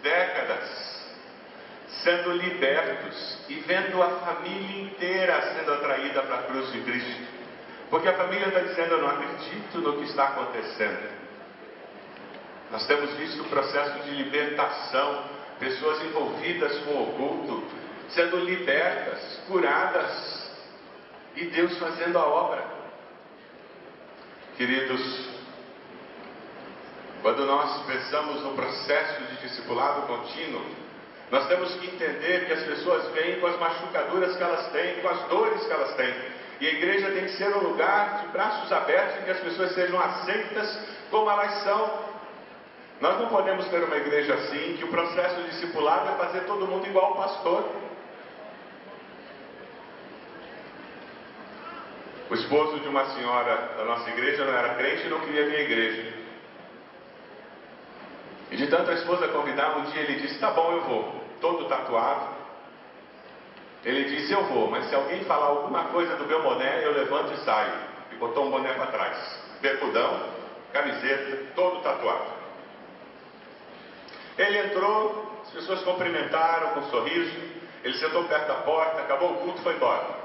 décadas sendo libertos e vendo a família inteira sendo atraída para a cruz de Cristo, porque a família está dizendo: eu não acredito no que está acontecendo. Nós temos visto o processo de libertação, pessoas envolvidas com o oculto sendo libertas, curadas, e Deus fazendo a obra. Queridos, quando nós pensamos no processo de discipulado contínuo, nós temos que entender que as pessoas vêm com as machucaduras que elas têm, com as dores que elas têm. E a igreja tem que ser um lugar de braços abertos em que as pessoas sejam aceitas como elas são. Nós não podemos ter uma igreja assim, que o processo de discipulado é fazer todo mundo igual ao pastor. O esposo de uma senhora da nossa igreja não era crente e não queria vir à igreja. E de tanto a esposa convidar, um dia ele disse: tá bom, eu vou. Todo tatuado. Ele disse: eu vou, mas se alguém falar alguma coisa do meu boné, eu levanto e saio. E botou um boné para trás. Bermudão, camiseta, todo tatuado. Ele entrou, as pessoas cumprimentaram com um sorriso. Ele sentou perto da porta, acabou o culto e foi embora.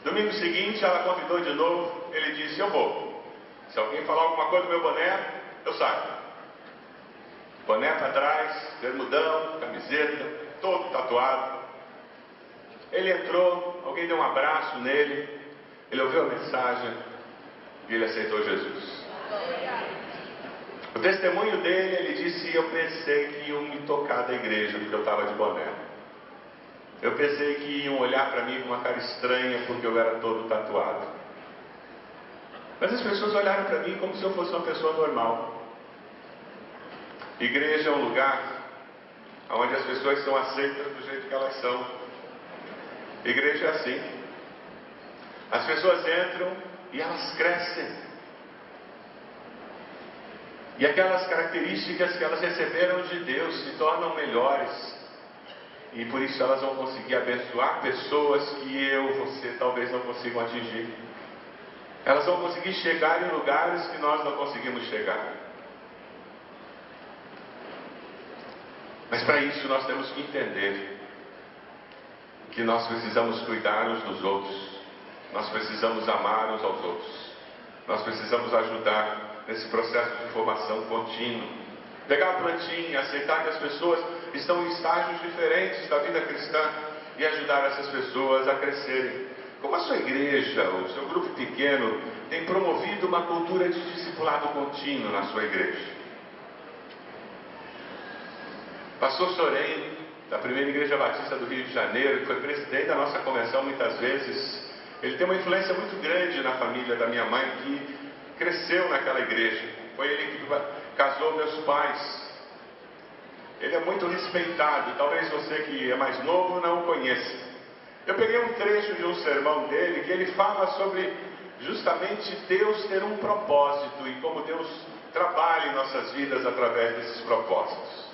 Domingo seguinte, ela convidou de novo. Ele disse: eu vou. Se alguém falar alguma coisa do meu boné, eu saio. Boné para trás, bermudão, camiseta, todo tatuado. Ele entrou, alguém deu um abraço nele, ele ouviu a mensagem e ele aceitou Jesus. O testemunho dele, ele disse: eu pensei que iam me tocar da igreja porque eu estava de boné. Eu pensei que iam olhar para mim com uma cara estranha porque eu era todo tatuado. Mas as pessoas olharam para mim como se eu fosse uma pessoa normal. Igreja é um lugar onde as pessoas são aceitas do jeito que elas são. Igreja é assim. As pessoas entram e elas crescem. E aquelas características que elas receberam de Deus se tornam melhores. E por isso elas vão conseguir abençoar pessoas que você talvez não consigam atingir. Elas vão conseguir chegar em lugares que nós não conseguimos chegar. Mas para isso nós temos que entender que nós precisamos cuidar uns dos outros. Nós precisamos amar uns aos outros. Nós precisamos ajudar nesse processo de formação contínua. Pegar a plantinha, aceitar que as pessoas estão em estágios diferentes da vida cristã e ajudar essas pessoas a crescerem. Como a sua igreja, o seu grupo pequeno, tem promovido uma cultura de discipulado contínuo na sua igreja? Pastor Sorém, da Primeira Igreja Batista do Rio de Janeiro, que foi presidente da nossa convenção muitas vezes, ele tem uma influência muito grande na família da minha mãe, que cresceu naquela igreja. Foi ele que casou meus pais. Ele é muito respeitado, talvez você que é mais novo não o conheça. Eu peguei um trecho de um sermão dele, que ele fala sobre justamente Deus ter um propósito e como Deus trabalha em nossas vidas através desses propósitos.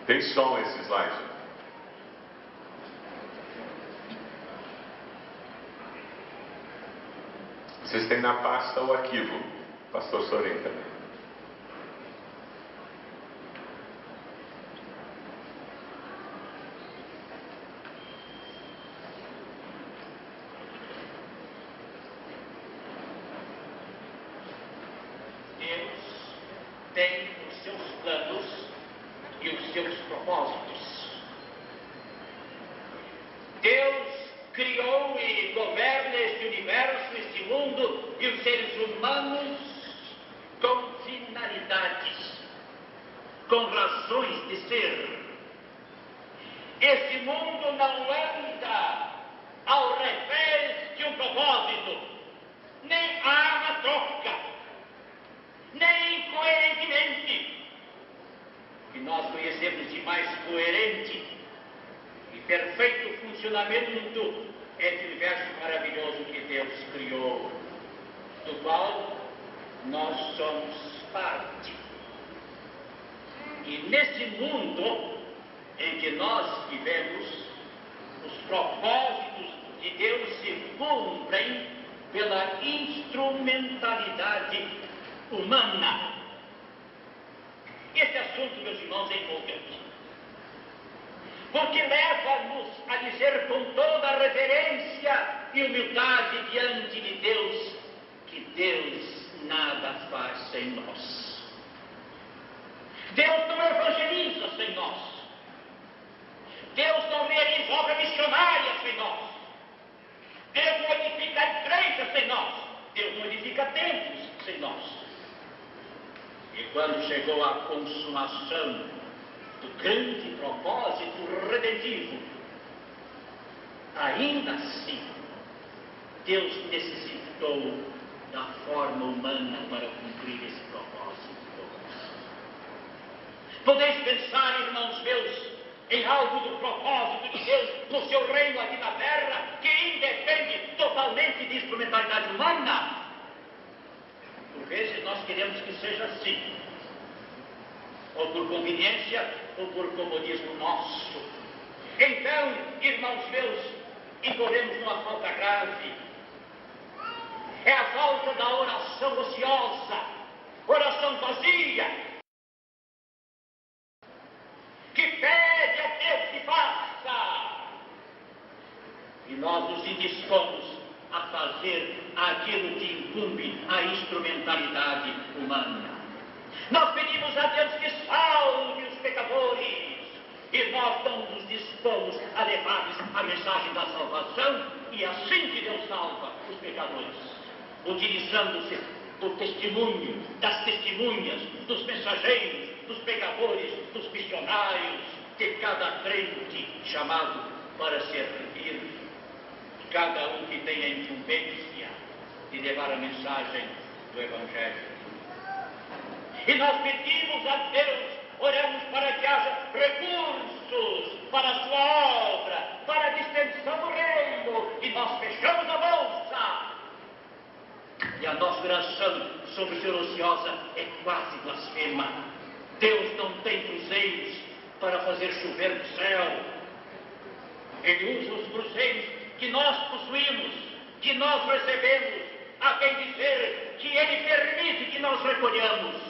Tem som esse slide? Vocês têm na pasta o arquivo, Pastor Sorém também. Deus tem os seus planos e os seus propósitos. Deus criou e governa este universo, este mundo e os seres humanos com finalidades, com razões de ser. Este mundo não anda ao revés de um propósito, nem há uma troca, nem incoerentemente. O que nós conhecemos de mais coerente e perfeito funcionamento é esse universo maravilhoso que Deus criou, do qual nós somos parte. E nesse mundo em que nós vivemos, os propósitos de Deus se cumprem pela instrumentalidade humana. Esse assunto, meus irmãos, é empolgante, porque leva-nos a dizer com toda a reverência e humildade diante de Deus que Deus nada faz sem nós. Deus não evangeliza sem nós. Deus não realiza obra missionária sem nós. Deus não edifica a igreja sem nós. Deus não edifica templos sem nós. E quando chegou a consumação do grande propósito redentivo, ainda assim, Deus necessitou da forma humana para cumprir esse propósito. Podeis pensar, irmãos meus, em algo do propósito de Deus no seu reino aqui na terra, que independe totalmente de instrumentalidade humana? Por vezes nós queremos que seja assim, ou por conveniência, ou por comodismo nosso. Então, irmãos meus, incorremos numa falta grave. É a falta da oração ociosa, oração vazia, que pede a Deus que faça. E nós nos indispomos a fazer aquilo que incumbe a instrumentalidade humana. Nós pedimos a Deus que salve os pecadores, e nós não nos dispomos a levar-lhes a mensagem da salvação, e assim que Deus salva os pecadores, utilizando-se do testemunho, das testemunhas, dos mensageiros, dos pregadores, dos missionários, de cada crente chamado para servir, cada um que tem a incumbência de levar a mensagem do Evangelho. E nós pedimos a Deus, oramos para que haja recursos para a sua obra, para a extensão do reino, e nós fechamos a bolsa. E a nossa oração sobre ser ociosa é quase blasfema. Deus não tem cruzeiros para fazer chover do céu. Ele usa os cruzeiros que nós possuímos, que nós recebemos, a bem dizer que Ele permite que nós recolhamos.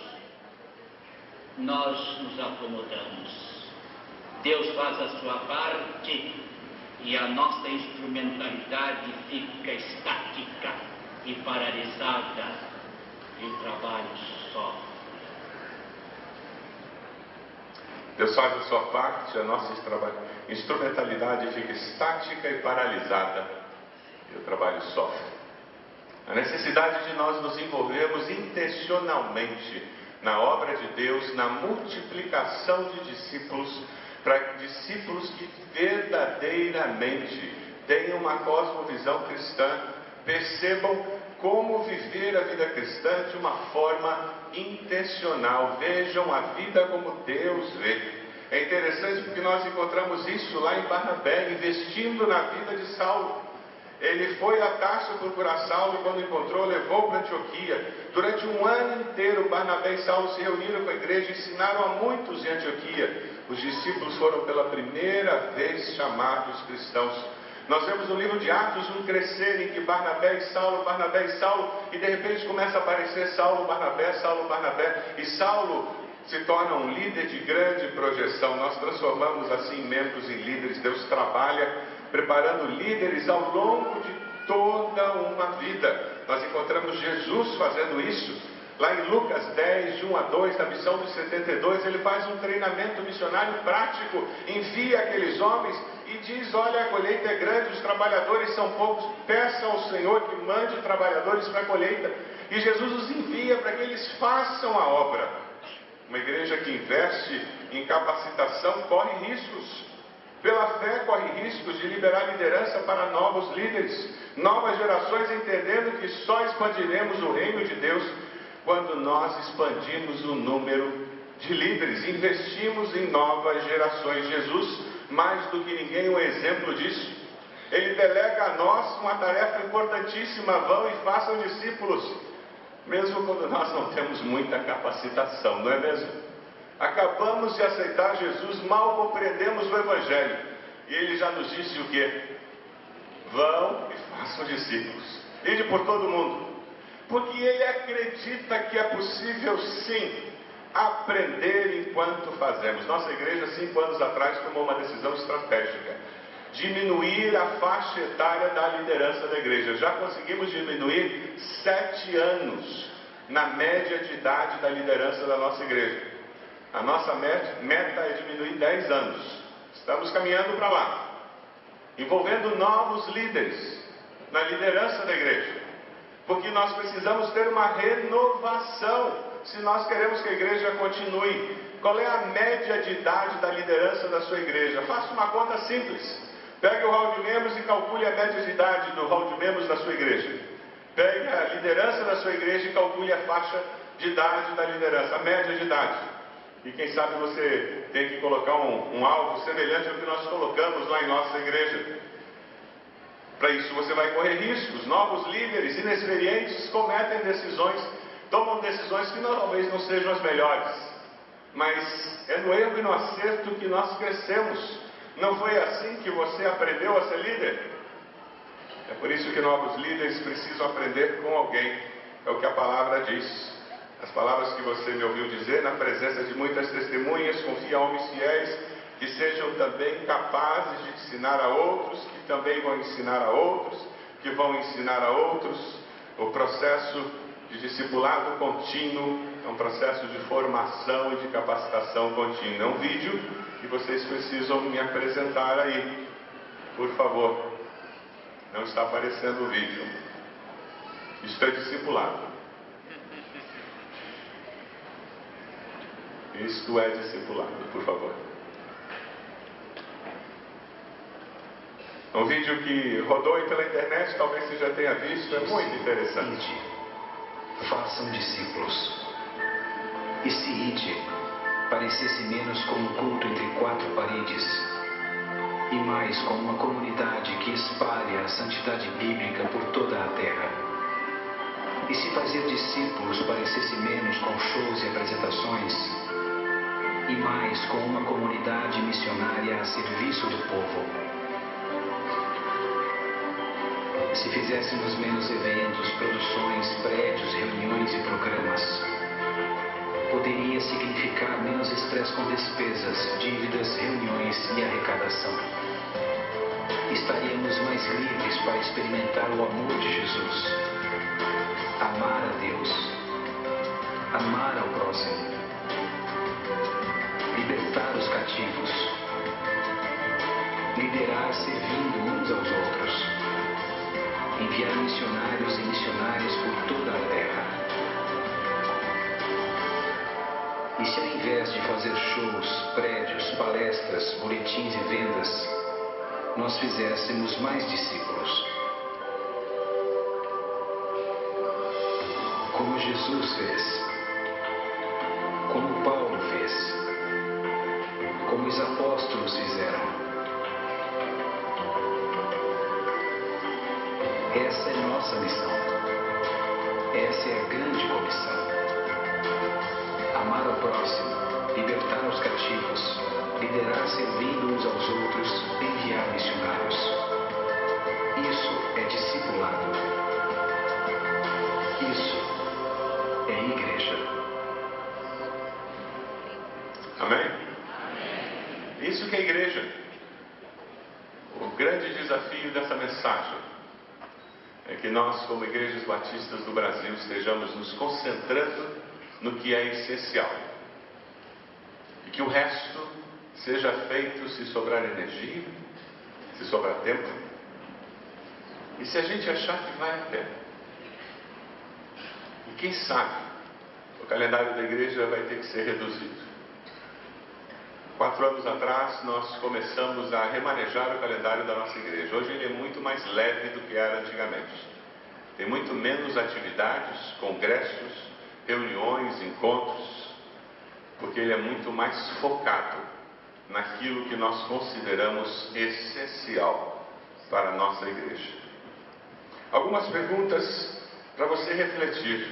Nós nos acomodamos. Deus faz a sua parte e a nossa instrumentalidade fica estática e paralisada, e o trabalho sofre. Deus faz a sua parte, a nossa instrumentalidade fica estática e paralisada, e o trabalho sofre. A necessidade de nós nos envolvermos intencionalmente na obra de Deus, na multiplicação de discípulos, para discípulos que verdadeiramente tenham uma cosmovisão cristã, percebam como viver a vida cristã de uma forma intencional, vejam a vida como Deus vê. É interessante porque nós encontramos isso lá em Barnabé, investindo na vida de Saulo. Ele foi a Tarso procurar Saulo e quando encontrou, levou para Antioquia. Durante um ano inteiro, Barnabé e Saulo se reuniram com a igreja e ensinaram a muitos em Antioquia. Os discípulos foram pela primeira vez chamados cristãos. Nós vemos no livro de Atos um crescer em que Barnabé e Saulo, e de repente começa a aparecer Saulo, Barnabé, e Saulo se torna um líder de grande projeção. Nós transformamos assim membros em líderes. Deus trabalha preparando líderes ao longo de toda uma vida. Nós encontramos Jesus fazendo isso. Lá em Lucas 10, de 1 a 2, na missão dos 72, ele faz um treinamento missionário prático, envia aqueles homens e diz: olha, a colheita é grande, os trabalhadores são poucos, peçam ao Senhor que mande trabalhadores para a colheita. E Jesus os envia para que eles façam a obra. Uma igreja que investe em capacitação corre riscos. Pela fé corre riscos de liberar liderança para novos líderes, novas gerações, entendendo que só expandiremos o reino de Deus quando nós expandimos o número de líderes, investimos em novas gerações. Jesus, mais do que ninguém, um exemplo disso. Ele delega a nós uma tarefa importantíssima: vão e façam discípulos, mesmo quando nós não temos muita capacitação, não é mesmo? Acabamos de aceitar Jesus, mal compreendemos o Evangelho, e Ele já nos disse o quê? vão e façam discípulos. Ide por todo mundo. Porque ele acredita que é possível, sim, aprender enquanto fazemos. Nossa igreja, 5 anos atrás, tomou uma decisão estratégica: diminuir a faixa etária da liderança da igreja. Já conseguimos diminuir 7 anos na média de idade da liderança da nossa igreja. A nossa meta é diminuir 10 anos. Estamos caminhando para lá, envolvendo novos líderes na liderança da igreja, porque nós precisamos ter uma renovação se nós queremos que a igreja continue. Qual é a média de idade da liderança da sua igreja? Faça uma conta simples. Pegue o hall de membros e calcule a média de idade do hall de membros da sua igreja. Pegue a liderança da sua igreja e calcule a faixa de idade da liderança, a média de idade. E quem sabe você tem que colocar um alvo semelhante ao que nós colocamos lá em nossa igreja. Para isso você vai correr riscos. Novos líderes inexperientes cometem decisões, tomam decisões que talvez não sejam as melhores. Mas é no erro e no acerto que nós crescemos. Não foi assim que você aprendeu a ser líder? É por isso que novos líderes precisam aprender com alguém. É o que a palavra diz. As palavras que você me ouviu dizer, na presença de muitas testemunhas, confia a homens fiéis, que sejam também capazes de ensinar a outros, que também vão ensinar a outros, que vão ensinar a outros. O processo de discipulado contínuo é um processo de formação e de capacitação contínua. É um vídeo que vocês precisam me apresentar aí, por favor. Não está aparecendo o vídeo. Isto é discipulado. Isto é discipulado, por favor. Um vídeo que rodou aí pela internet, talvez você já tenha visto, é muito interessante. Ide, façam discípulos. E se ide parecesse menos com um culto entre 4 paredes, e mais com uma comunidade que espalha a santidade bíblica por toda a terra. E se fazer discípulos parecesse menos com shows e apresentações, e mais com uma comunidade missionária a serviço do povo. Se fizéssemos menos eventos, produções, prédios, reuniões e programas, poderia significar menos estresse com despesas, dívidas, reuniões e arrecadação. Estaríamos mais livres para experimentar o amor de Jesus, amar a Deus, amar ao próximo, libertar os cativos, liderar servindo uns aos outros, enviar missionários e missionárias por toda a terra. E se ao invés de fazer shows, prédios, palestras, boletins e vendas, nós fizéssemos mais discípulos? Como Jesus fez, como Paulo fez, como os apóstolos fizeram. Essa é nossa missão. Essa é a grande comissão. Amar ao próximo, libertar os cativos, liderar servindo uns aos outros, enviar missionários. Isso é discipulado. Isso é igreja. Amém? Isso que é igreja. O grande desafio dessa mensagem é que nós, como igrejas batistas do Brasil, estejamos nos concentrando no que é essencial. E que o resto seja feito se sobrar energia, se sobrar tempo. E se a gente achar que vai a pé. E quem sabe, o calendário da igreja vai ter que ser reduzido. 4 anos atrás, nós começamos a remanejar o calendário da nossa igreja. Hoje ele é muito mais leve do que era antigamente. Tem muito menos atividades, congressos, reuniões, encontros, porque ele é muito mais focado naquilo que nós consideramos essencial para a nossa igreja. Algumas perguntas para você refletir.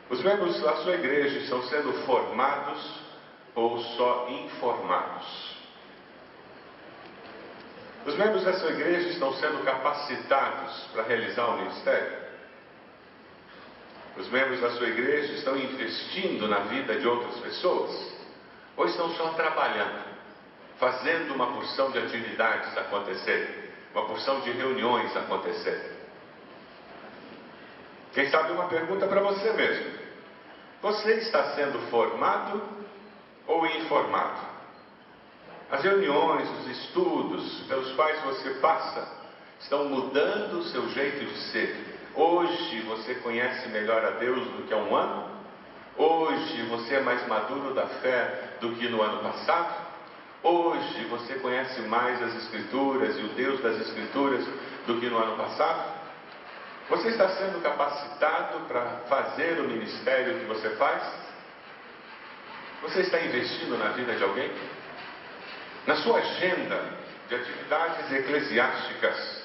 Os membros da sua igreja estão sendo formados ou só informados? Os membros da sua igreja estão sendo capacitados para realizar o ministério? Os membros da sua igreja estão investindo na vida de outras pessoas? Ou estão só trabalhando, fazendo uma porção de atividades acontecerem, uma porção de reuniões acontecerem? Quem sabe uma pergunta para você mesmo: você está sendo formado ou informado? As reuniões, os estudos pelos quais você passa estão mudando o seu jeito de ser. Hoje você conhece melhor a Deus do que há um ano? Hoje você é mais maduro da fé do que no ano passado? Hoje você conhece mais as Escrituras e o Deus das Escrituras do que no ano passado? Você está sendo capacitado para fazer o ministério que você faz? Você está investindo na vida de alguém? Na sua agenda de atividades eclesiásticas,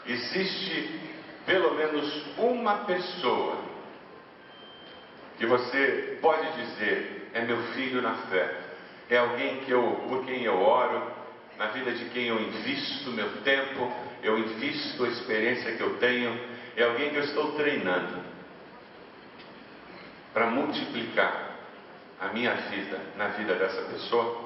existe pelo menos uma pessoa que você pode dizer: é meu filho na fé, é alguém por quem eu oro, na vida de quem eu invisto meu tempo, eu invisto a experiência que eu tenho, é alguém que eu estou treinando para multiplicar a minha vida na vida dessa pessoa?